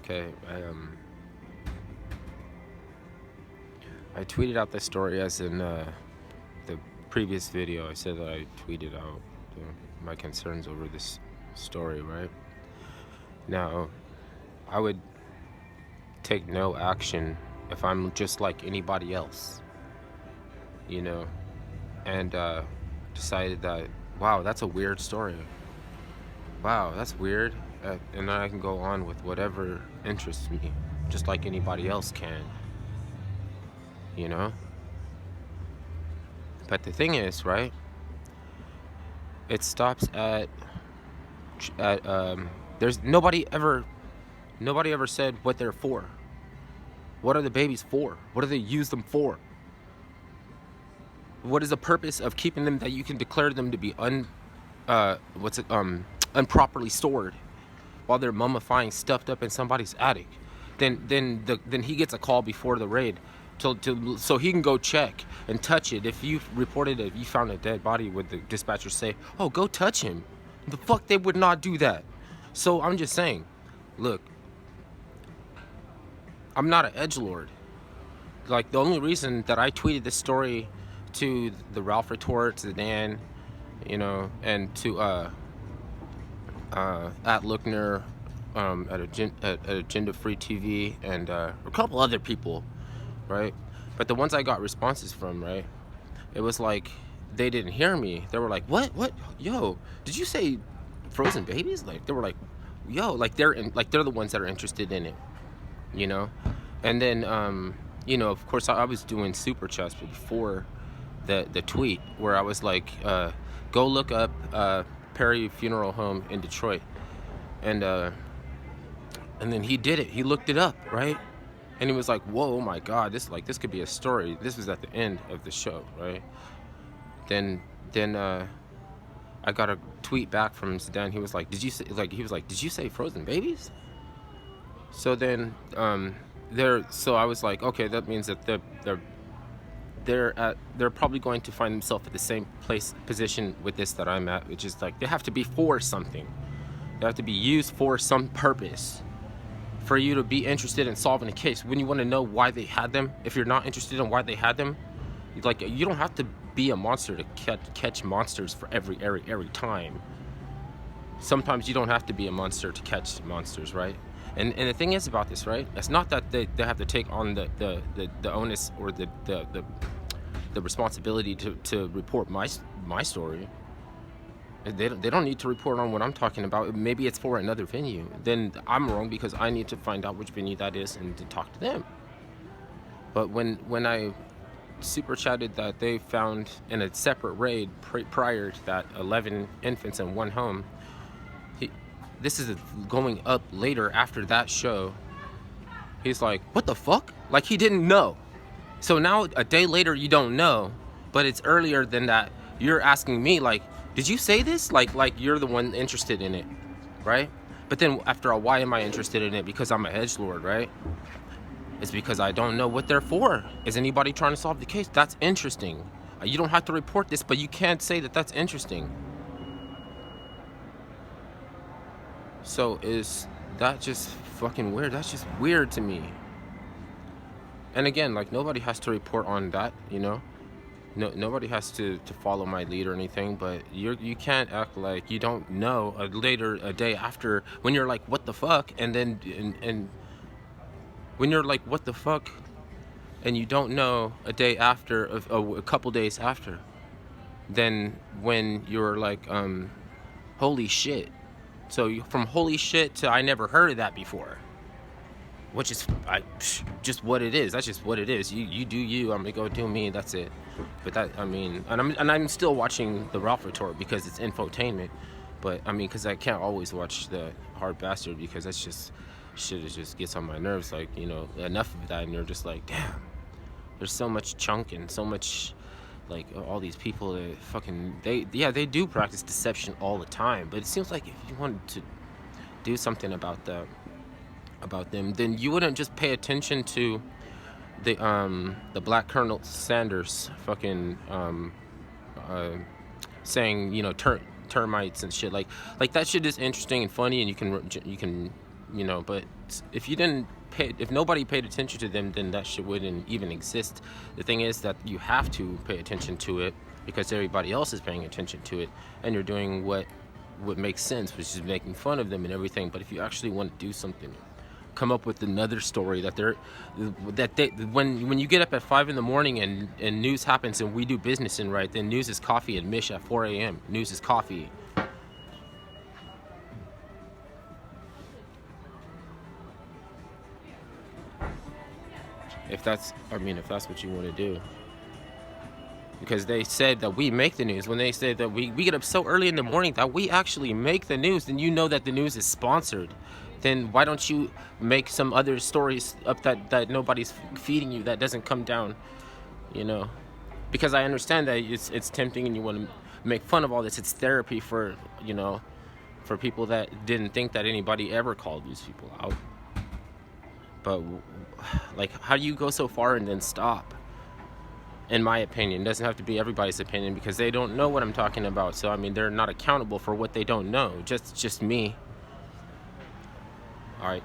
Okay, I tweeted out this story as in the previous video. I said that I tweeted out my concerns over this story, right? Now, I would take no action if I'm just like anybody else, you know, and decided that, wow, that's a weird story. Wow, that's weird. And then I can go on with whatever interests me, just like anybody else can, you know? But the thing is, right? It stops at there's nobody ever said what they're for. What are the babies for? What do they use them for? What is the purpose of keeping them that you can declare them to be improperly stored while they're mummifying stuffed up in somebody's attic? Then he gets a call before the raid so he can go check and touch it. If you reported it, if you found a dead body, would the dispatcher say, oh, go touch him? The fuck, they would not do that. So I'm just saying, look, I'm not an edgelord. Like, the only reason that I tweeted this story to the Ralph Retort, to Dan, you know, and to at Lookner, at Agenda Free TV, and a couple other people, right? But the ones I got responses from, right, it was like they didn't hear me. They were like, what, yo, did you say frozen babies? Like, they were like, yo, like they're the ones that are interested in it, you know. And then you know, of course, I was doing super chats before the tweet, where I was like, go look up Perry Funeral Home in Detroit, and then he did it. He looked it up, right? And he was like, whoa, oh my God, this could be a story. This was at the end of the show, right? Then I got a tweet back from Zidane. He was like, did you say frozen babies? So then so I was like, okay, that means that they're probably going to find themselves at the same position with this that I'm at, which is like they have to be for something. They have to be used for some purpose for you to be interested in solving a case. When you want to know why they had them, if you're not interested in why they had them, like, you don't have to be a monster to catch monsters for every time. Sometimes you don't have to be a monster to catch monsters, right? And the thing is about this, right? It's not that they have to take on the onus or the responsibility to report my story. They don't need to report on what I'm talking about. Maybe it's for another venue. Then I'm wrong because I need to find out which venue that is and to talk to them. But when I super chatted that they found in a separate raid prior to that 11 infants in one home, this is going up later after that show. He's like, what the fuck? Like, he didn't know. So now a day later you don't know, but it's earlier than that. You're asking me, like, did you say this? Like you're the one interested in it, right? But then after all, why am I interested in it? Because I'm an edgelord, right? It's because I don't know what they're for. Is anybody trying to solve the case? That's interesting. You don't have to report this, but you can't say that that's interesting. So is that just fucking weird? That's just weird to me. And again, like, nobody has to report on that, you know? No, nobody has to follow my lead or anything, but you can't act like you don't know a day after, when you're like, what the fuck? And then and when you're like, what the fuck? And you don't know a day after, a couple days after, then when you're like, holy shit. So from holy shit to I never heard of that before, which is just what it is. That's just what it is. You do you. I'm gonna go do me. That's it. But that, I mean, and I'm still watching the Ralph Retort because it's infotainment. But I mean, because I can't always watch the Hard Bastard because that's just shit. It just gets on my nerves. Like, you know, enough of that, and you're just like, damn. There's so much chunk and so much, like, all these people that fucking they do practice deception all the time. But it seems like if you wanted to do something about them, then you wouldn't just pay attention to the Black Colonel Sanders fucking saying, you know, termites and shit. Like that shit is interesting and funny, and you can you know. But if you didn't pay, if nobody paid attention to them, then that shit wouldn't even exist. The thing is that you have to pay attention to it because everybody else is paying attention to it, and you're doing what makes sense, which is making fun of them and everything. But if you actually want to do something, come up with another story that when you get up at 5 in the morning and news happens and we do business in, right, then news is coffee and Mish at 4 a.m. News is coffee. If that's what you want to do. Because they said that we make the news. When they say that we get up so early in the morning that we actually make the news, then you know that the news is sponsored. Then why don't you make some other stories up that nobody's feeding you, that doesn't come down, you know? Because I understand that it's tempting and you want to make fun of all this. It's therapy for, you know, for people that didn't think that anybody ever called these people out. But, like, how do you go so far and then stop? In my opinion, it doesn't have to be everybody's opinion because they don't know what I'm talking about. So, I mean, they're not accountable for what they don't know. Just me. All right.